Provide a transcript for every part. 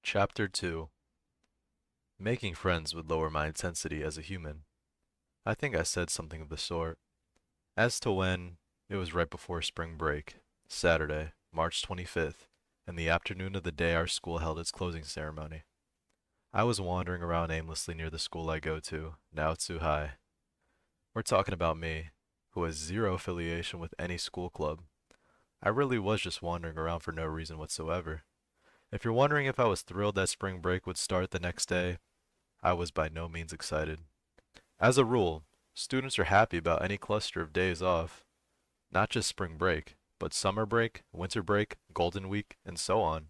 Chapter 2. Making friends would lower my intensity as a human. I think I said something of the sort. As to when, it was right before spring break, Saturday, March 25th, in the afternoon of the day our school held its closing ceremony. I was wandering around aimlessly near the school I go to, Naotsu High. We're talking about me, who has zero affiliation with any school club. I really was just wandering around for no reason whatsoever. If you're wondering if I was thrilled that spring break would start the next day, I was by no means excited. As a rule, students are happy about any cluster of days off, not just spring break, but summer break, winter break, golden week, and so on.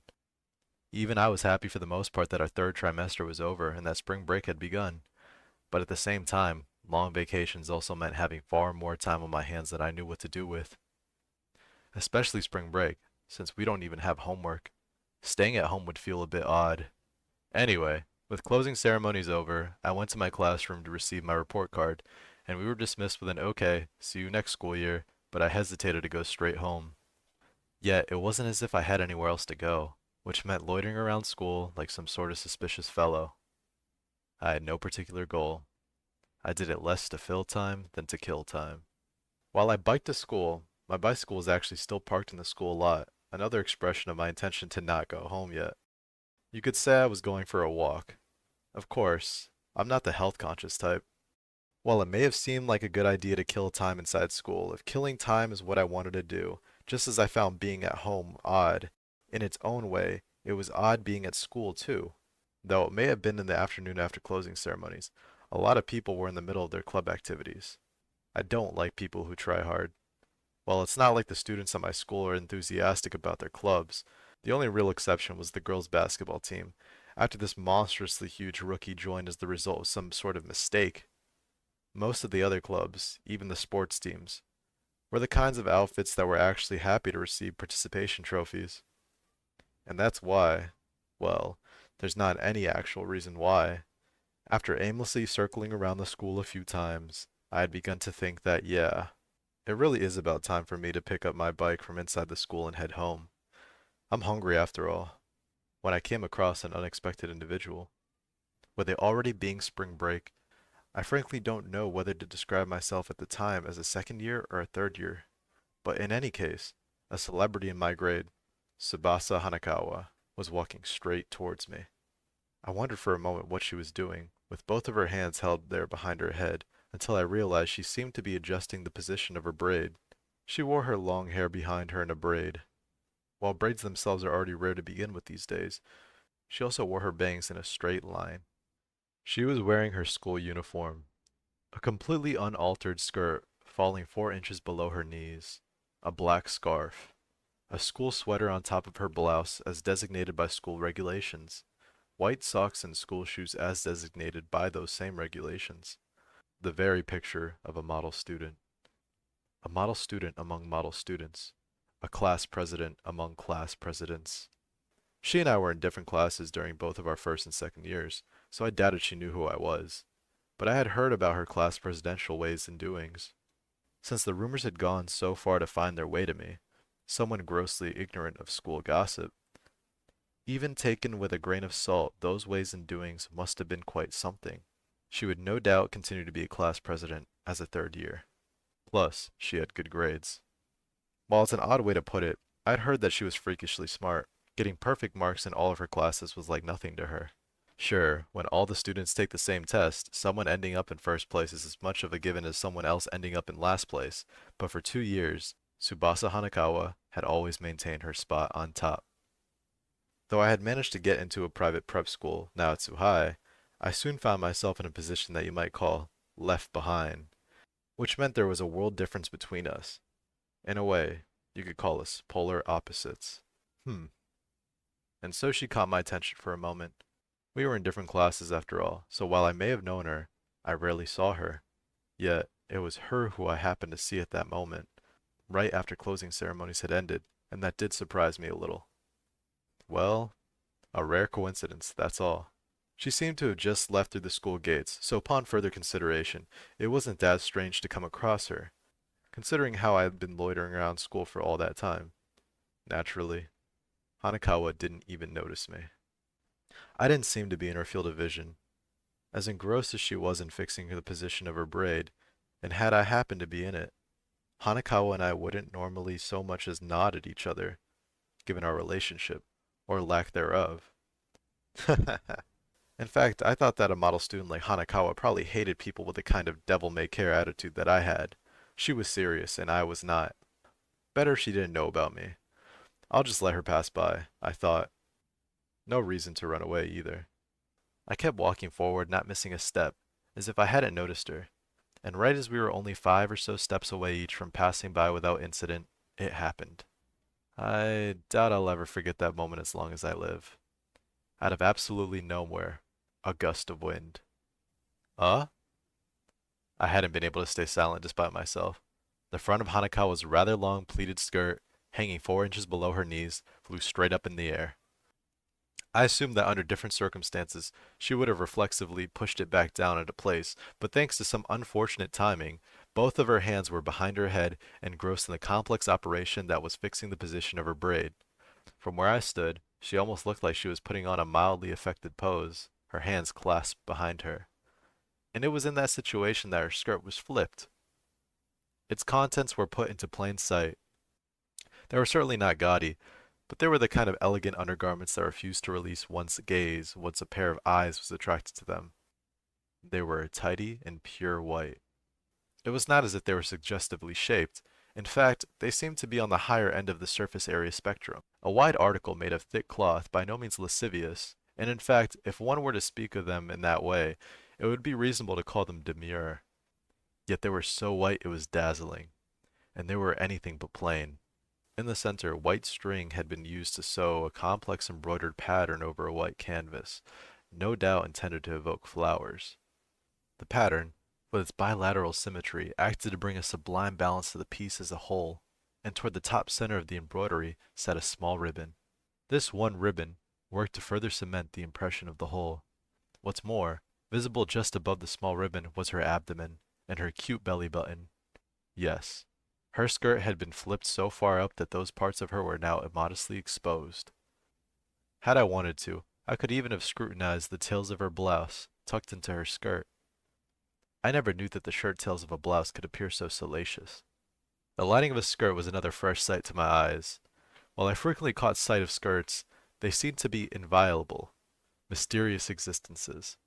Even I was happy for the most part that our third trimester was over and that spring break had begun, but at the same time, long vacations also meant having far more time on my hands than I knew what to do with, especially spring break, since we don't even have homework. Staying at home would feel a bit odd. Anyway, with closing ceremonies over, I went to my classroom to receive my report card, and we were dismissed with an okay, see you next school year, but I hesitated to go straight home. Yet, it wasn't as if I had anywhere else to go, which meant loitering around school like some sort of suspicious fellow. I had no particular goal. I did it less to fill time than to kill time. While I biked to school, my bicycle was actually still parked in the school lot, another expression of my intention to not go home yet. You could say I was going for a walk. Of course, I'm not the health conscious type. While it may have seemed like a good idea to kill time inside school, if killing time is what I wanted to do, just as I found being at home odd, in its own way, it was odd being at school too. Though it may have been in the afternoon after closing ceremonies, a lot of people were in the middle of their club activities. I don't like people who try hard. While it's not like the students at my school are enthusiastic about their clubs, the only real exception was the girls' basketball team, after this monstrously huge rookie joined as the result of some sort of mistake. Most of the other clubs, even the sports teams, were the kinds of outfits that were actually happy to receive participation trophies. And that's why, well, there's not any actual reason why. After aimlessly circling around the school a few times, I had begun to think that, yeah, it really is about time for me to pick up my bike from inside the school and head home. I'm hungry after all, when I came across an unexpected individual. With it already being spring break, I frankly don't know whether to describe myself at the time as a second year or a third year, but in any case, a celebrity in my grade, Tsubasa Hanakawa, was walking straight towards me. I wondered for a moment what she was doing, with both of her hands held there behind her head, until I realized she seemed to be adjusting the position of her braid. She wore her long hair behind her in a braid. While braids themselves are already rare to begin with these days, she also wore her bangs in a straight line. She was wearing her school uniform, a completely unaltered skirt falling 4 inches below her knees, a black scarf, a school sweater on top of her blouse as designated by school regulations, white socks and school shoes as designated by those same regulations. The very picture of a model student. A model student among model students. A class president among class presidents. She and I were in different classes during both of our first and second years, so I doubted she knew who I was. But I had heard about her class presidential ways and doings. Since the rumors had gone so far to find their way to me, someone grossly ignorant of school gossip, even taken with a grain of salt, those ways and doings must have been quite something. She would no doubt continue to be a class president as a third year. Plus, she had good grades. While it's an odd way to put it, I'd heard that she was freakishly smart. Getting perfect marks in all of her classes was like nothing to her. Sure, when all the students take the same test, someone ending up in first place is as much of a given as someone else ending up in last place, but for 2 years, Tsubasa Hanakawa had always maintained her spot on top. Though I had managed to get into a private prep school, Naotsu High, I soon found myself in a position that you might call left behind, which meant there was a world difference between us. In a way, you could call us polar opposites. Hmm. And so she caught my attention for a moment. We were in different classes after all, so while I may have known her, I rarely saw her. Yet, it was her who I happened to see at that moment, right after closing ceremonies had ended, and that did surprise me a little. Well, a rare coincidence, that's all. She seemed to have just left through the school gates, so upon further consideration, it wasn't that strange to come across her, considering how I had been loitering around school for all that time. Naturally, Hanakawa didn't even notice me. I didn't seem to be in her field of vision, as engrossed as she was in fixing the position of her braid, and had I happened to be in it, Hanakawa and I wouldn't normally so much as nod at each other, given our relationship, or lack thereof. In fact, I thought that a model student like Hanakawa probably hated people with the kind of devil-may-care attitude that I had. She was serious, and I was not. Better she didn't know about me. I'll just let her pass by, I thought. No reason to run away either. I kept walking forward, not missing a step, as if I hadn't noticed her. And right as we were only 5 or so steps away each from passing by without incident, it happened. I doubt I'll ever forget that moment as long as I live. Out of absolutely nowhere, a gust of wind. Uh? I hadn't been able to stay silent despite myself. The front of Hanakawa's rather long pleated skirt, hanging 4 inches below her knees, flew straight up in the air. I assumed that under different circumstances she would have reflexively pushed it back down into place, but thanks to some unfortunate timing, both of her hands were behind her head, engrossed in the complex operation that was fixing the position of her braid. From where I stood, she almost looked like she was putting on a mildly affected pose, her hands clasped behind her. And it was in that situation that her skirt was flipped. Its contents were put into plain sight. They were certainly not gaudy, but they were the kind of elegant undergarments that refused to release one's gaze once a pair of eyes was attracted to them. They were tidy and pure white. It was not as if they were suggestively shaped. In fact, they seemed to be on the higher end of the surface area spectrum. A wide article made of thick cloth, by no means lascivious, and in fact, if one were to speak of them in that way, it would be reasonable to call them demure. Yet they were so white it was dazzling, and they were anything but plain. In the center, white string had been used to sew a complex embroidered pattern over a white canvas, no doubt intended to evoke flowers. The pattern, with its bilateral symmetry, acted to bring a sublime balance to the piece as a whole, and toward the top center of the embroidery sat a small ribbon. This one ribbon worked to further cement the impression of the whole. What's more, visible just above the small ribbon was her abdomen, and her cute belly button. Yes, her skirt had been flipped so far up that those parts of her were now immodestly exposed. Had I wanted to, I could even have scrutinized the tails of her blouse, tucked into her skirt. I never knew that the shirt tails of a blouse could appear so salacious. The lining of a skirt was another fresh sight to my eyes. While I frequently caught sight of skirts, they seemed to be inviolable, mysterious existences.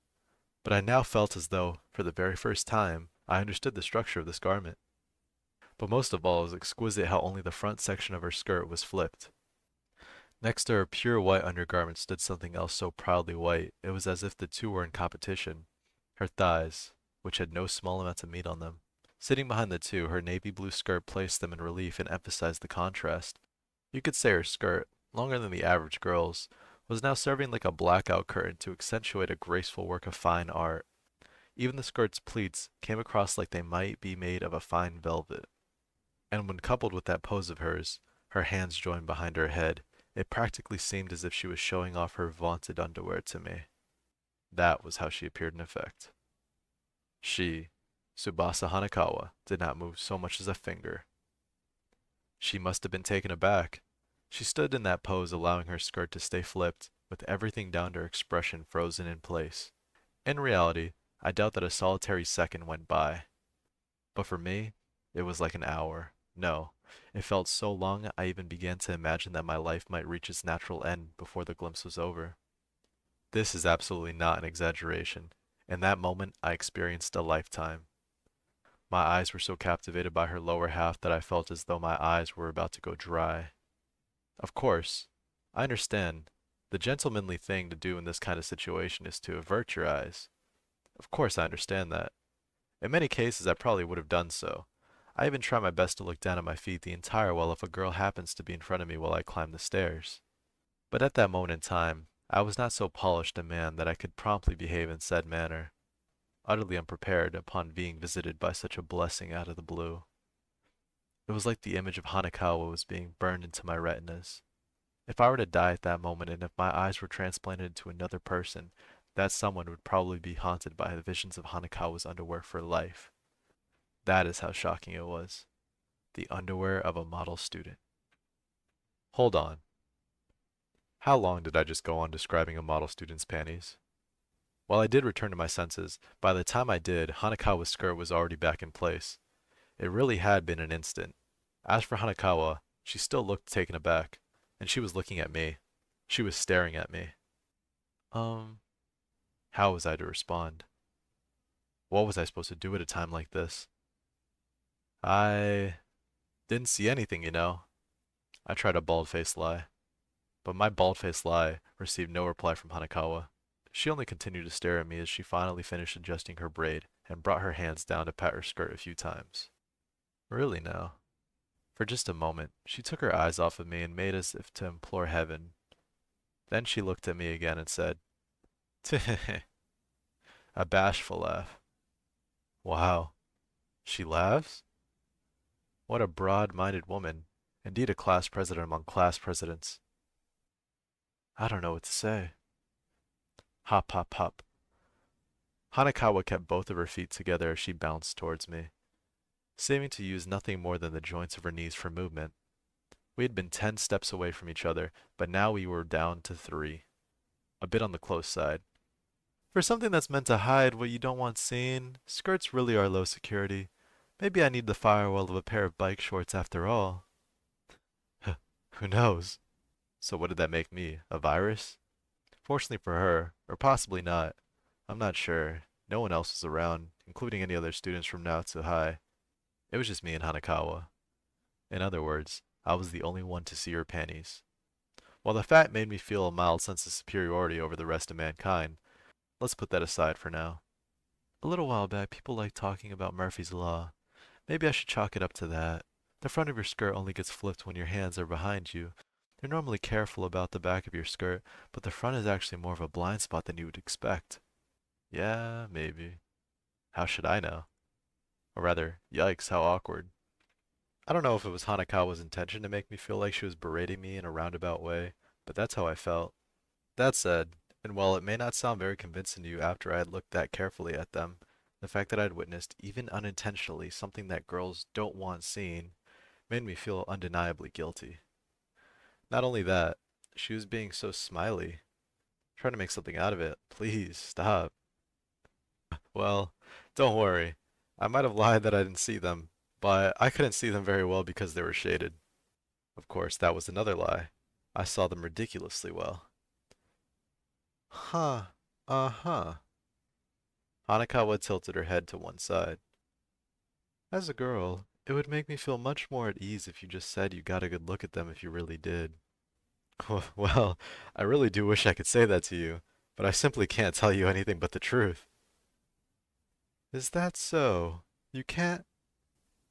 But I now felt as though, for the very first time, I understood the structure of this garment. But most of all, it was exquisite how only the front section of her skirt was flipped. Next to her pure white undergarment stood something else so proudly white, it was as if the two were in competition. Her thighs, which had no small amount of meat on them. Sitting behind the two, her navy blue skirt placed them in relief and emphasized the contrast. You could say her skirt, longer than the average girl's, was now serving like a blackout curtain to accentuate a graceful work of fine art. Even the skirt's pleats came across like they might be made of a fine velvet. And when coupled with that pose of hers, her hands joined behind her head, it practically seemed as if she was showing off her vaunted underwear to me. That was how she appeared in effect. She, Tsubasa Hanakawa, did not move so much as a finger. She must have been taken aback. She stood in that pose, allowing her skirt to stay flipped, with everything down to her expression frozen in place. In reality, I doubt that a solitary second went by. But for me, it was like an hour. No, it felt so long I even began to imagine that my life might reach its natural end before the glimpse was over. This is absolutely not an exaggeration. In that moment, I experienced a lifetime. My eyes were so captivated by her lower half that I felt as though my eyes were about to go dry. Of course, I understand. The gentlemanly thing to do in this kind of situation is to avert your eyes. Of course, I understand that. In many cases, I probably would have done so. I even try my best to look down at my feet the entire while if a girl happens to be in front of me while I climb the stairs. But at that moment in time, I was not so polished a man that I could promptly behave in said manner, utterly unprepared upon being visited by such a blessing out of the blue. It was like the image of Hanakawa was being burned into my retinas. If I were to die at that moment and if my eyes were transplanted to another person, that someone would probably be haunted by the visions of Hanakawa's underwear for life. That is how shocking it was. The underwear of a model student. Hold on. How long did I just go on describing a model student's panties? While I did return to my senses, by the time I did, Hanakawa's skirt was already back in place. It really had been an instant. As for Hanakawa, she still looked taken aback, and she was looking at me. She was staring at me. Um, how was I to respond? What was I supposed to do at a time like this? I didn't see anything, you know. I tried a bald-faced lie, but my bald-faced lie received no reply from Hanakawa. She only continued to stare at me as she finally finished adjusting her braid and brought her hands down to pat her skirt a few times. Really now? For just a moment, she took her eyes off of me and made as if to implore heaven. Then she looked at me again and said, a bashful laugh. Wow, she laughs? What a broad-minded woman. Indeed a class president among class presidents. I don't know what to say. Hop, hop, hop. Hanakawa kept both of her feet together as she bounced towards me, seeming to use nothing more than the joints of her knees for movement. We had been 10 steps away from each other, but now we were down to 3. A bit on the close side. For something that's meant to hide what you don't want seen, skirts really are low security. Maybe I need the firewall of a pair of bike shorts after all. Who knows? So what did that make me? A virus? Fortunately for her, or possibly not. I'm not sure. No one else was around, including any other students from Naoto High. It was just me and Hanakawa. In other words, I was the only one to see her panties. While the fact made me feel a mild sense of superiority over the rest of mankind, let's put that aside for now. A little while back, people liked talking about Murphy's Law. Maybe I should chalk it up to that. The front of your skirt only gets flipped when your hands are behind you. You're normally careful about the back of your skirt, but the front is actually more of a blind spot than you would expect. Yeah, maybe. How should I know? Or rather, yikes, how awkward. I don't know if it was Hanakawa's intention to make me feel like she was berating me in a roundabout way, but that's how I felt. That said, and while it may not sound very convincing to you after I had looked that carefully at them, the fact that I'd witnessed, even unintentionally, something that girls don't want seen made me feel undeniably guilty. Not only that, she was being so smiley, trying to make something out of it. Please, stop. Well, don't worry. I might have lied that I didn't see them, but I couldn't see them very well because they were shaded. Of course, that was another lie. I saw them ridiculously well. Huh. Uh-huh. Hanakawa tilted her head to one side. As a girl, it would make me feel much more at ease if you just said you got a good look at them if you really did. Well, I really do wish I could say that to you, but I simply can't tell you anything but the truth. Is that so? You can't?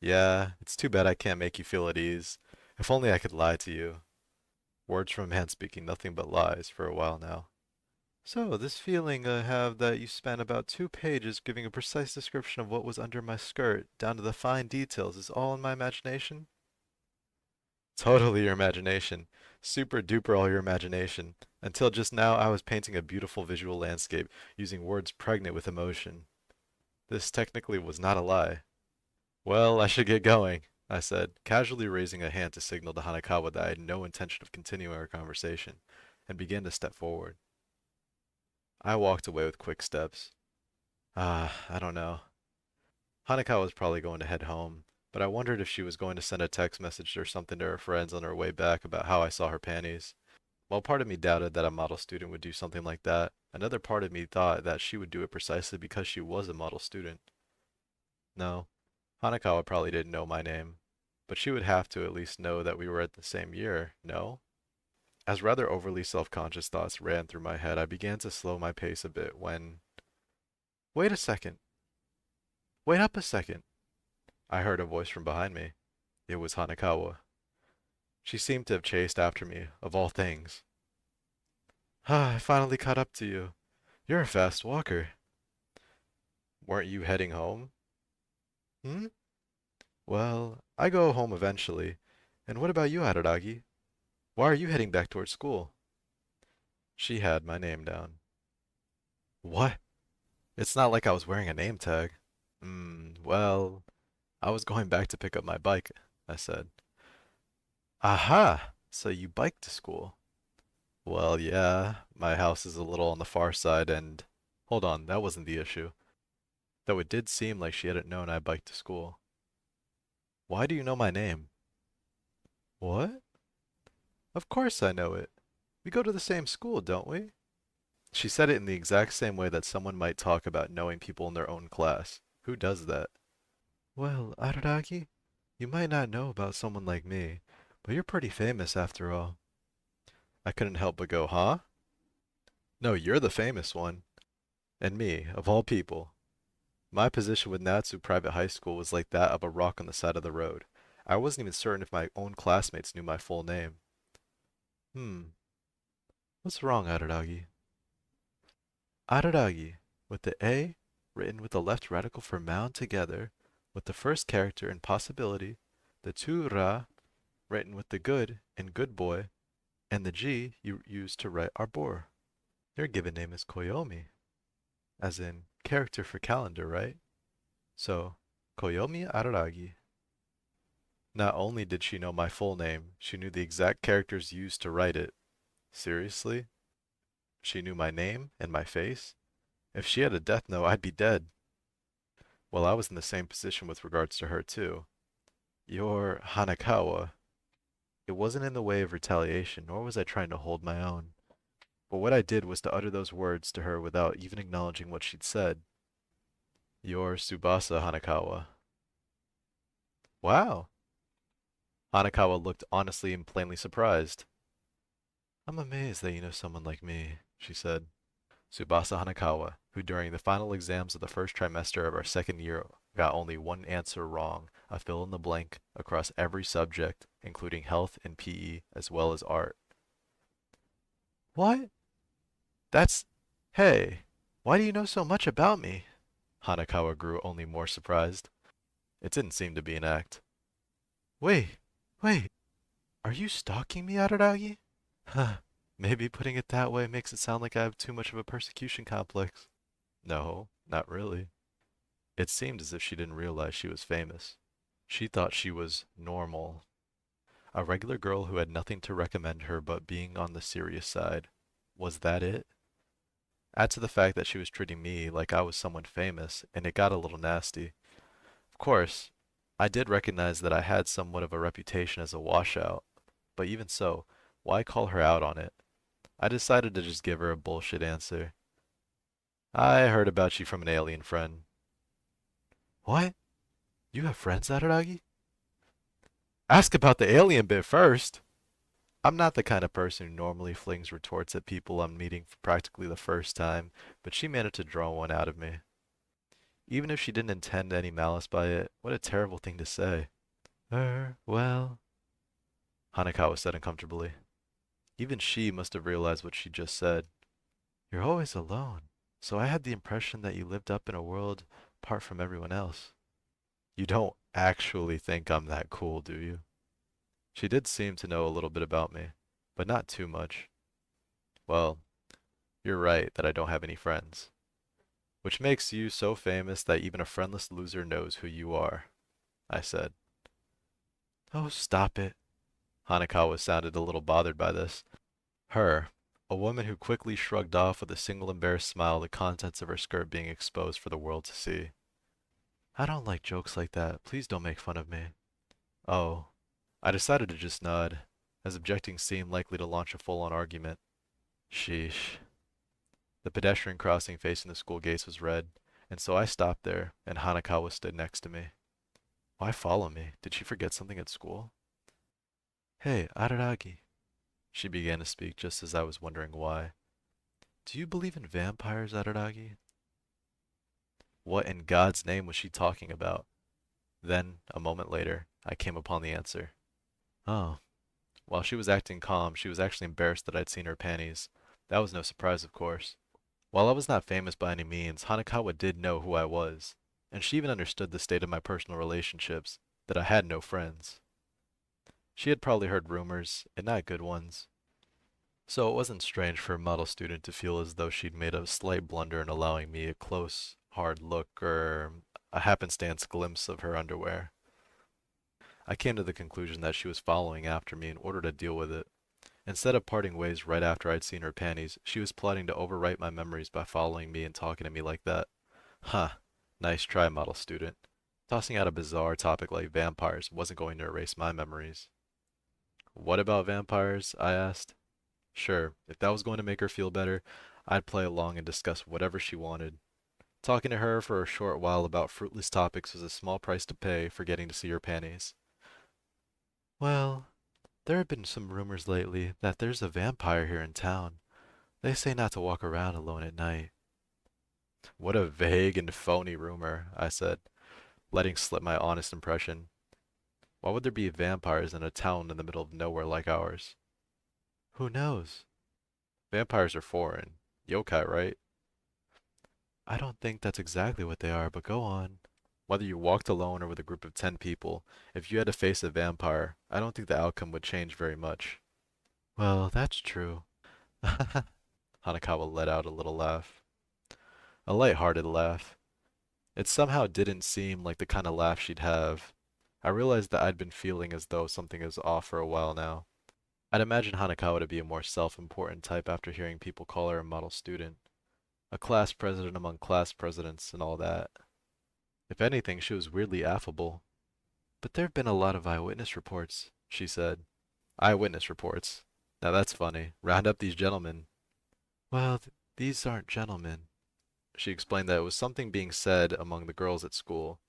Yeah, it's too bad I can't make you feel at ease. If only I could lie to you. Words from a man speaking nothing but lies for a while now. So, this feeling I have that you spent about 2 pages giving a precise description of what was under my skirt, down to the fine details, is all in my imagination? Totally your imagination. Super duper all your imagination. Until just now, I was painting a beautiful visual landscape using words pregnant with emotion. This technically was not a lie. Well, I should get going, I said, casually raising a hand to signal to Hanakawa that I had no intention of continuing our conversation, and began to step forward. I walked away with quick steps. I don't know. Hanakawa was probably going to head home, but I wondered if she was going to send a text message or something to her friends on her way back about how I saw her panties. While part of me doubted that a model student would do something like that, another part of me thought that she would do it precisely because she was a model student. No, Hanakawa probably didn't know my name, but she would have to at least know that we were at the same year, no? As rather overly self-conscious thoughts ran through my head, I began to slow my pace a bit when... Wait a second. Wait up a second. I heard a voice from behind me. It was Hanakawa. She seemed to have chased after me, of all things. I finally caught up to you. You're a fast walker. Weren't you heading home? Hmm? Well, I go home eventually. And what about you, Araragi? Why are you heading back towards school? She had my name down. What? It's not like I was wearing a name tag. Well, I was going back to pick up my bike, I said. Aha! So you bike to school. Well, yeah, my house is a little on the far side and... Hold on, that wasn't the issue. Though it did seem like she hadn't known I biked to school. Why do you know my name? What? Of course I know it. We go to the same school, don't we? She said it in the exact same way that someone might talk about knowing people in their own class. Who does that? Well, Araragi, you might not know about someone like me, but you're pretty famous after all. I couldn't help but go, huh? No, you're the famous one. And me, of all people. My position with Natsu Private High School was like that of a rock on the side of the road. I wasn't even certain if my own classmates knew my full name. Hmm, what's wrong, Araragi? Araragi, with the A written with the left radical for mound together, with the first character in possibility, the two ra written with the good in good boy, and the G you use to write arbor. Your given name is Koyomi, as in character for calendar, right? So, Koyomi Araragi. Not only did she know my full name, she knew the exact characters used to write it. Seriously? She knew my name and my face? If she had a death note, I'd be dead. Well, I was in the same position with regards to her, too. You're Hanakawa. It wasn't in the way of retaliation, nor was I trying to hold my own. But what I did was to utter those words to her without even acknowledging what she'd said. You're Tsubasa Hanakawa. Wow. Hanakawa looked honestly and plainly surprised. I'm amazed that you know someone like me, she said. Tsubasa Hanakawa, who during the final exams of the first trimester of our second year got only one answer wrong, a fill in the blank across every subject, including health and PE, as well as art. What? That's... Hey, why do you know so much about me? Hanakawa grew only more surprised. It didn't seem to be an act. Wait, wait, are you stalking me, Araragi? Huh, maybe putting it that way makes it sound like I have too much of a persecution complex. No, not really. It seemed as if she didn't realize she was famous. She thought she was normal, a regular girl who had nothing to recommend her but being on the serious side. Was that it? Add to the fact that she was treating me like I was someone famous, and it got a little nasty. Of course, I did recognize that I had somewhat of a reputation as a washout, but even so, why call her out on it? I decided to just give her a bullshit answer. I heard about you from an alien friend. What? You have friends, Araragi? Ask about the alien bit first. I'm not the kind of person who normally flings retorts at people I'm meeting for practically the first time, but she managed to draw one out of me. Even if she didn't intend any malice by it, what a terrible thing to say. Well, Hanakawa said uncomfortably. Even she must have realized what she just said. You're always alone, so I had the impression that you lived up in a world apart from everyone else. You don't actually think I'm that cool, do you? She did seem to know a little bit about me, but not too much. Well, you're right that I don't have any friends, which makes you so famous that even a friendless loser knows who you are, I said. Oh, stop it. Hanakawa sounded a little bothered by this. Her, a woman who quickly shrugged off with a single embarrassed smile the contents of her skirt being exposed for the world to see. I don't like jokes like that. Please don't make fun of me. Oh. I decided to just nod, as objecting seemed likely to launch a full-on argument. Sheesh. The pedestrian crossing facing the school gates was red, and so I stopped there, and Hanakawa stood next to me. Why follow me? Did she forget something at school? Hey, Araragi. She began to speak just as I was wondering why. Do you believe in vampires, Araragi? What in God's name was she talking about? Then, a moment later, I came upon the answer. Oh. While she was acting calm, she was actually embarrassed that I'd seen her panties. That was no surprise, of course. While I was not famous by any means, Hanakawa did know who I was, and she even understood the state of my personal relationships, that I had no friends. She had probably heard rumors, and not good ones. So it wasn't strange for a model student to feel as though she'd made a slight blunder in allowing me a close, hard look or a happenstance glimpse of her underwear. I came to the conclusion that she was following after me in order to deal with it. Instead of parting ways right after I'd seen her panties, she was plotting to overwrite my memories by following me and talking to me like that. Huh. Nice try, model student. Tossing out a bizarre topic like vampires wasn't going to erase my memories. What about vampires? I asked. Sure, if that was going to make her feel better, I'd play along and discuss whatever she wanted. Talking to her for a short while about fruitless topics was a small price to pay for getting to see her panties. Well, there have been some rumors lately that there's a vampire here in town. They say not to walk around alone at night. What a vague and phony rumor, I said, letting slip my honest impression. Why would there be vampires in a town in the middle of nowhere like ours? Who knows? Vampires are foreign. Yokai, right? I don't think that's exactly what they are, but go on. Whether you walked alone or with a group of 10 people, if you had to face a vampire, I don't think the outcome would change very much. Well, that's true. Hanakawa let out a little laugh. A light-hearted laugh. It somehow didn't seem like the kind of laugh she'd have. I realized that I'd been feeling as though something is off for a while now. I'd imagine Hanakawa to be a more self-important type after hearing people call her a model student, a class president among class presidents, and all that. If anything, she was weirdly affable. But there have been a lot of eyewitness reports, she said. Eyewitness reports. Now that's funny. Round up these gentlemen. Well, these aren't gentlemen. She explained that it was something being said among the girls at school.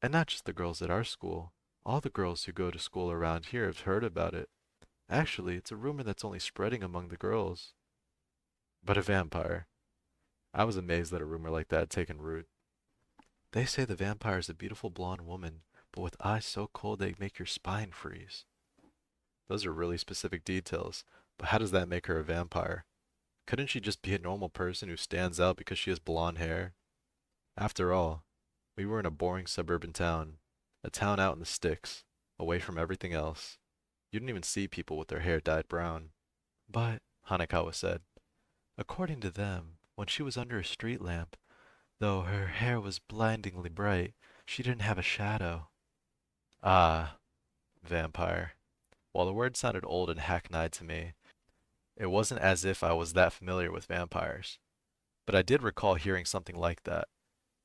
And not just the girls at our school. All the girls who go to school around here have heard about it. Actually, it's a rumor that's only spreading among the girls. But a vampire. I was amazed that a rumor like that had taken root. They say the vampire is a beautiful blonde woman, but with eyes so cold they make your spine freeze. Those are really specific details, but how does that make her a vampire? Couldn't she just be a normal person who stands out because she has blonde hair? After all, we were in a boring suburban town, a town out in the sticks, away from everything else. You didn't even see people with their hair dyed brown. But, Hanakawa said, according to them, when she was under a street lamp, though her hair was blindingly bright, she didn't have a shadow. Ah, vampire. While the word sounded old and hackneyed to me, it wasn't as if I was that familiar with vampires. But I did recall hearing something like that.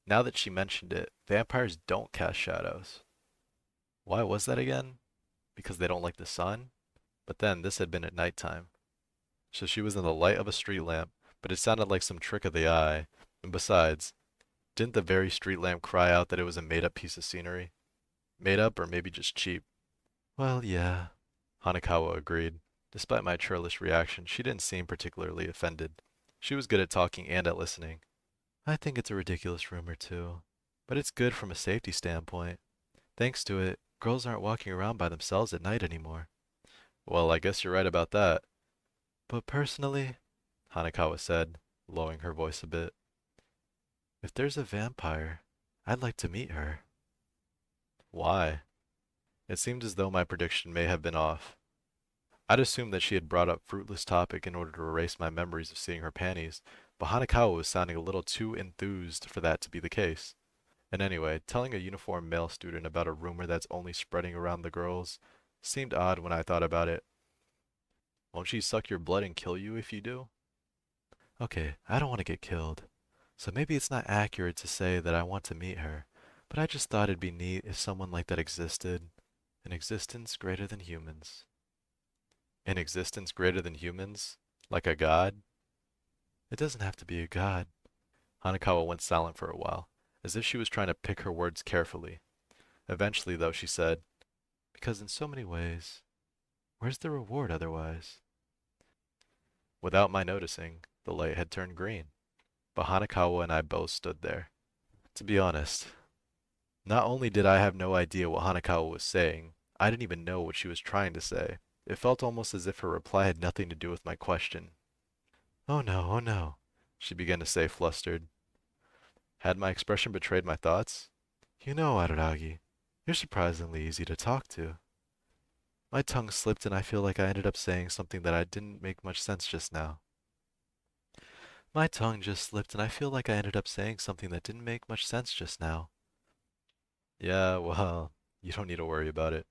Now that she mentioned it, vampires don't cast shadows. Why was that again? Because they don't like the sun? But then this had been at nighttime. So she was in the light of a street lamp, but it sounded like some trick of the eye. And besides, didn't the very street lamp cry out that it was a made-up piece of scenery? Made up or maybe just cheap? Well, yeah, Hanakawa agreed. Despite my churlish reaction, she didn't seem particularly offended. She was good at talking and at listening. I think it's a ridiculous rumor too, but it's good from a safety standpoint. Thanks to it, girls aren't walking around by themselves at night anymore. Well, I guess you're right about that. But personally, Hanakawa said, lowering her voice a bit, if there's a vampire, I'd like to meet her. Why? It seemed as though my prediction may have been off. I'd assumed that she had brought up fruitless topic in order to erase my memories of seeing her panties, but Hanakawa was sounding a little too enthused for that to be the case. And anyway, telling a uniformed male student about a rumor that's only spreading around the girls seemed odd when I thought about it. Won't she suck your blood and kill you if you do? Okay, I don't want to get killed. So maybe it's not accurate to say that I want to meet her, but I just thought it'd be neat if someone like that existed. An existence greater than humans. An existence greater than humans? Like a god? It doesn't have to be a god. Hanakawa went silent for a while, as if she was trying to pick her words carefully. Eventually, though, she said, because in so many ways, where's the reward otherwise? Without my noticing, the light had turned green, but Hanakawa and I both stood there. To be honest, not only did I have no idea what Hanakawa was saying, I didn't even know what she was trying to say. It felt almost as if her reply had nothing to do with my question. Oh no, she began to say, flustered. Had my expression betrayed my thoughts? You know, Araragi, you're surprisingly easy to talk to. My tongue slipped and I feel like I ended up saying something that I didn't make much sense just now. My tongue just slipped and I feel like I ended up saying something that didn't make much sense just now. Yeah, well, you don't need to worry about it.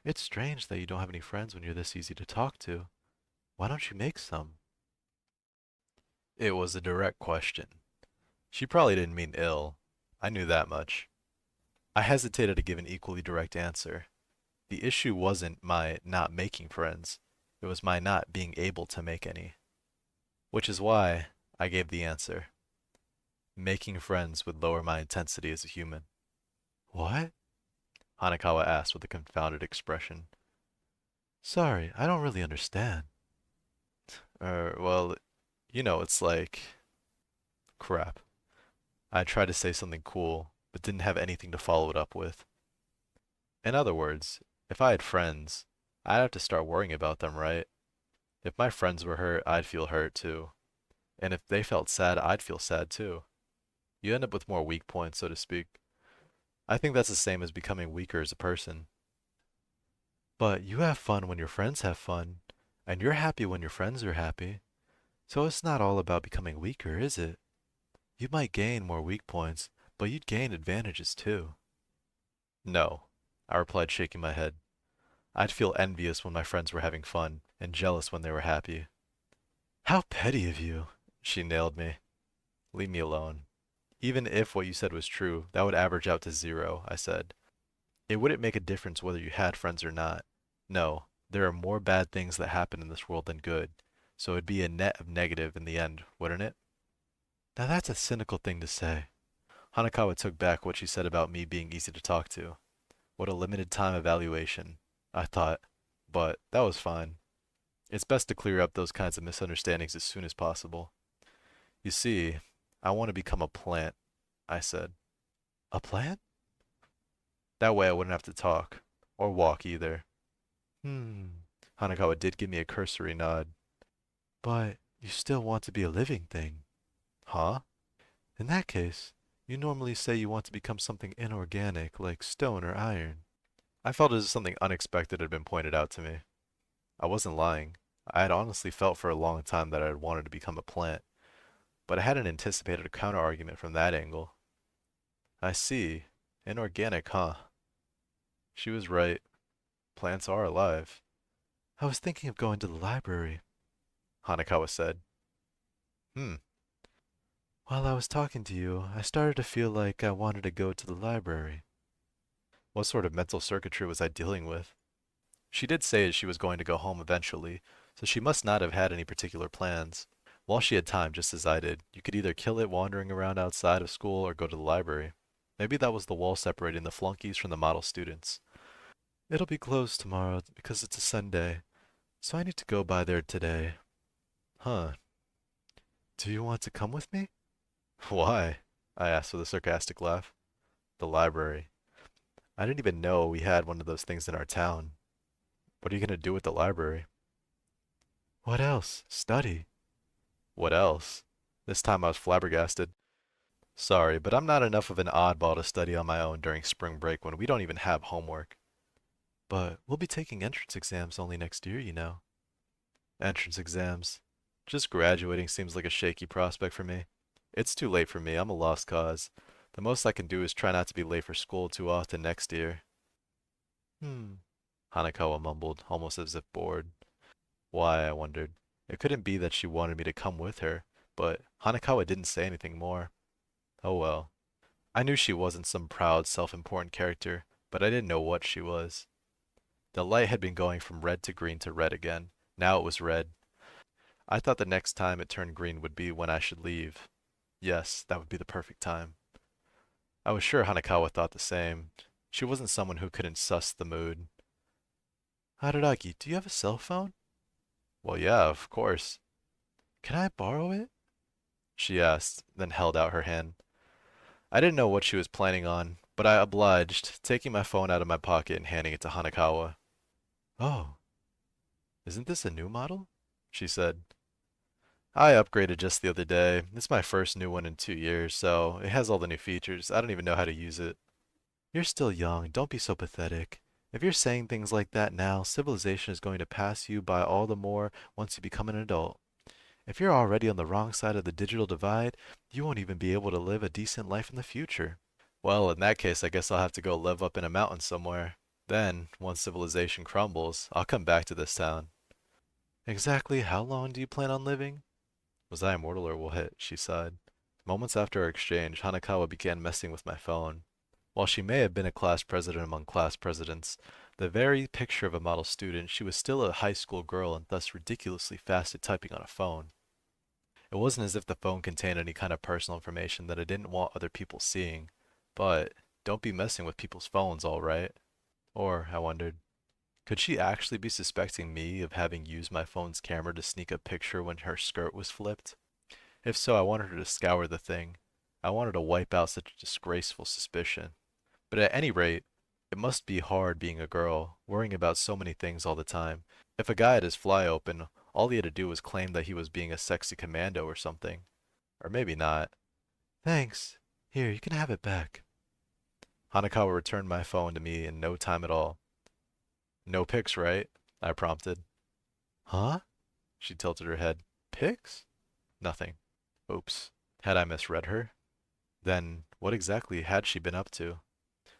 It's strange that you don't have any friends when you're this easy to talk to. Why don't you make some? It was a direct question. She probably didn't mean ill. I knew that much. I hesitated to give an equally direct answer. The issue wasn't my not making friends. It was my not being able to make any. Which is why I gave the answer. Making friends would lower my intensity as a human. What? Hanakawa asked with a confounded expression. Sorry, I don't really understand. Well, it's like crap. I tried to say something cool, but didn't have anything to follow it up with. In other words, if I had friends, I'd have to start worrying about them, right? If my friends were hurt, I'd feel hurt too. And if they felt sad, I'd feel sad too. You end up with more weak points, so to speak. I think that's the same as becoming weaker as a person. But you have fun when your friends have fun, and you're happy when your friends are happy. So it's not all about becoming weaker, is it? You might gain more weak points, but you'd gain advantages too. No, I replied, shaking my head. I'd feel envious when my friends were having fun, and jealous when they were happy. How petty of you! She nailed me. Leave me alone. Even if what you said was true, that would average out to zero, I said. It wouldn't make a difference whether you had friends or not. No, there are more bad things that happen in this world than good, so it'd be a net of negative in the end, wouldn't it? Now that's a cynical thing to say. Hanakawa took back what she said about me being easy to talk to. What a limited time evaluation, I thought, but that was fine. It's best to clear up those kinds of misunderstandings as soon as possible. You see, I want to become a plant, I said. A plant? That way I wouldn't have to talk, or walk either. Hmm. Hanakawa did give me a cursory nod. But you still want to be a living thing. Huh? In that case, you normally say you want to become something inorganic like stone or iron. I felt as if something unexpected had been pointed out to me. I wasn't lying. I had honestly felt for a long time that I had wanted to become a plant, but I hadn't anticipated a counter-argument from that angle. I see. Inorganic, huh? She was right. Plants are alive. I was thinking of going to the library, Hanakawa said. Hmm. While I was talking to you, I started to feel like I wanted to go to the library. What sort of mental circuitry was I dealing with? She did say she was going to go home eventually, so she must not have had any particular plans. While she had time, just as I did, you could either kill it wandering around outside of school or go to the library. Maybe that was the wall separating the flunkies from the model students. It'll be closed tomorrow because it's a Sunday, so I need to go by there today. Huh. Do you want to come with me? Why? I asked with a sarcastic laugh. The library. I didn't even know we had one of those things in our town. What are you going to do with the library? What else? Study. What else? This time I was flabbergasted. Sorry, but I'm not enough of an oddball to study on my own during spring break when we don't even have homework. But we'll be taking entrance exams only next year, you know. Entrance exams. Just graduating seems like a shaky prospect for me. It's too late for me. I'm a lost cause. The most I can do is try not to be late for school too often next year. Hmm. Hanakawa mumbled, almost as if bored. Why, I wondered. It couldn't be that she wanted me to come with her, but Hanakawa didn't say anything more. Oh well. I knew she wasn't some proud, self-important character, but I didn't know what she was. The light had been going from red to green to red again. Now it was red. I thought the next time it turned green would be when I should leave. Yes, that would be the perfect time. I was sure Hanakawa thought the same. She wasn't someone who couldn't suss the mood. Haruaki, do you have a cell phone? Well, yeah, of course. Can I borrow it? She asked, then held out her hand. I didn't know what she was planning on, but I obliged, taking my phone out of my pocket and handing it to Hanakawa. Oh, isn't this a new model? She said. I upgraded just the other day. It's my first new one in 2 years, so it has all the new features. I don't even know how to use it. You're still young. Don't be so pathetic. If you're saying things like that now, civilization is going to pass you by all the more once you become an adult. If you're already on the wrong side of the digital divide, you won't even be able to live a decent life in the future. Well, in that case, I guess I'll have to go live up in a mountain somewhere. Then, once civilization crumbles, I'll come back to this town. Exactly how long do you plan on living? Was I immortal or what? She sighed. Moments after our exchange, Hanakawa began messing with my phone. While she may have been a class president among class presidents, the very picture of a model student, she was still a high school girl and thus ridiculously fast at typing on a phone. It wasn't as if the phone contained any kind of personal information that I didn't want other people seeing. But don't be messing with people's phones, all right? Or, I wondered, could she actually be suspecting me of having used my phone's camera to sneak a picture when her skirt was flipped? If so, I wanted her to scour the thing. I wanted to wipe out such a disgraceful suspicion. But at any rate, it must be hard being a girl, worrying about so many things all the time. If a guy had his fly open, all he had to do was claim that he was being a sexy commando or something. Or maybe not. Thanks. Here, you can have it back. Hanakawa returned my phone to me in no time at all. No pics, right? I prompted. Huh? She tilted her head. Pics? Nothing. Oops. Had I misread her? Then, what exactly had she been up to?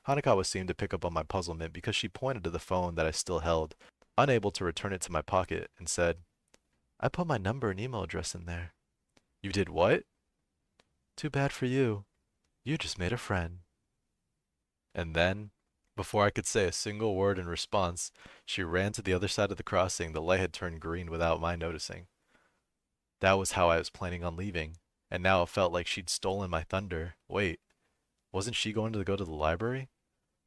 Hanakawa seemed to pick up on my puzzlement because she pointed to the phone that I still held, unable to return it to my pocket, and said, I put my number and email address in there. You did what? Too bad for you. You just made a friend. And then, before I could say a single word in response, she ran to the other side of the crossing. The light had turned green without my noticing. That was how I was planning on leaving, and now it felt like she'd stolen my thunder. Wait, wasn't she going to go to the library?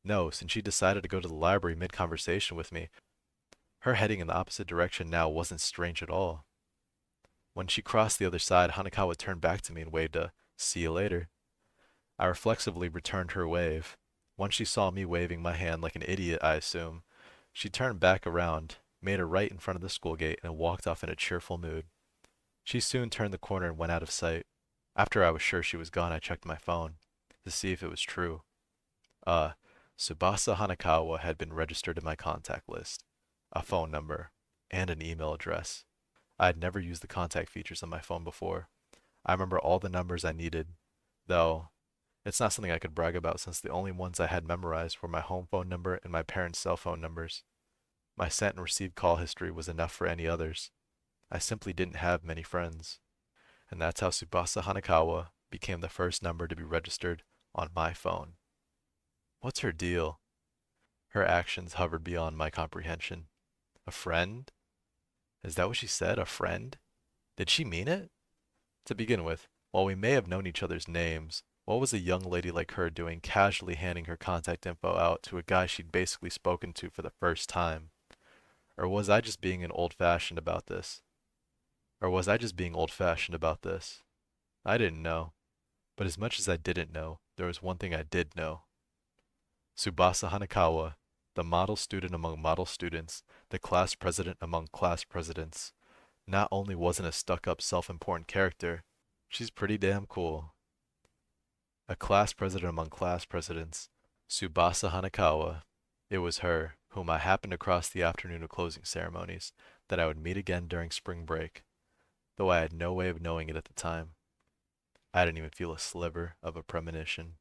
No, since she decided to go to the library mid-conversation with me, her heading in the opposite direction now wasn't strange at all. When she crossed the other side, Hanakawa turned back to me and waved a "see you later." I reflexively returned her wave. Once she saw me waving my hand like an idiot, I assume, she turned back around, made a right in front of the school gate, and walked off in a cheerful mood. She soon turned the corner and went out of sight. After I was sure she was gone, I checked my phone to see if it was true. Uh, Tsubasa Hanakawa had been registered in my contact list, a phone number, and an email address. I had never used the contact features on my phone before. I remember all the numbers I needed, though it's not something I could brag about since the only ones I had memorized were my home phone number and my parents' cell phone numbers. My sent and received call history was enough for any others. I simply didn't have many friends. And that's how Tsubasa Hanakawa became the first number to be registered on my phone. What's her deal? Her actions hovered beyond my comprehension. A friend? Is that what she said? A friend? Did she mean it? To begin with, while we may have known each other's names, what was a young lady like her doing casually handing her contact info out to a guy she'd basically spoken to for the first time? Or was I just being an old-fashioned about this? Or was I just being old-fashioned about this? I didn't know. But as much as I didn't know, there was one thing I did know. Tsubasa Hanakawa, the model student among model students, the class president among class presidents, not only wasn't a stuck-up self-important character, she's pretty damn cool. A class president among class presidents, Tsubasa Hanakawa. It was her, whom I happened to cross the afternoon of closing ceremonies, that I would meet again during spring break, though I had no way of knowing it at the time. I didn't even feel a sliver of a premonition.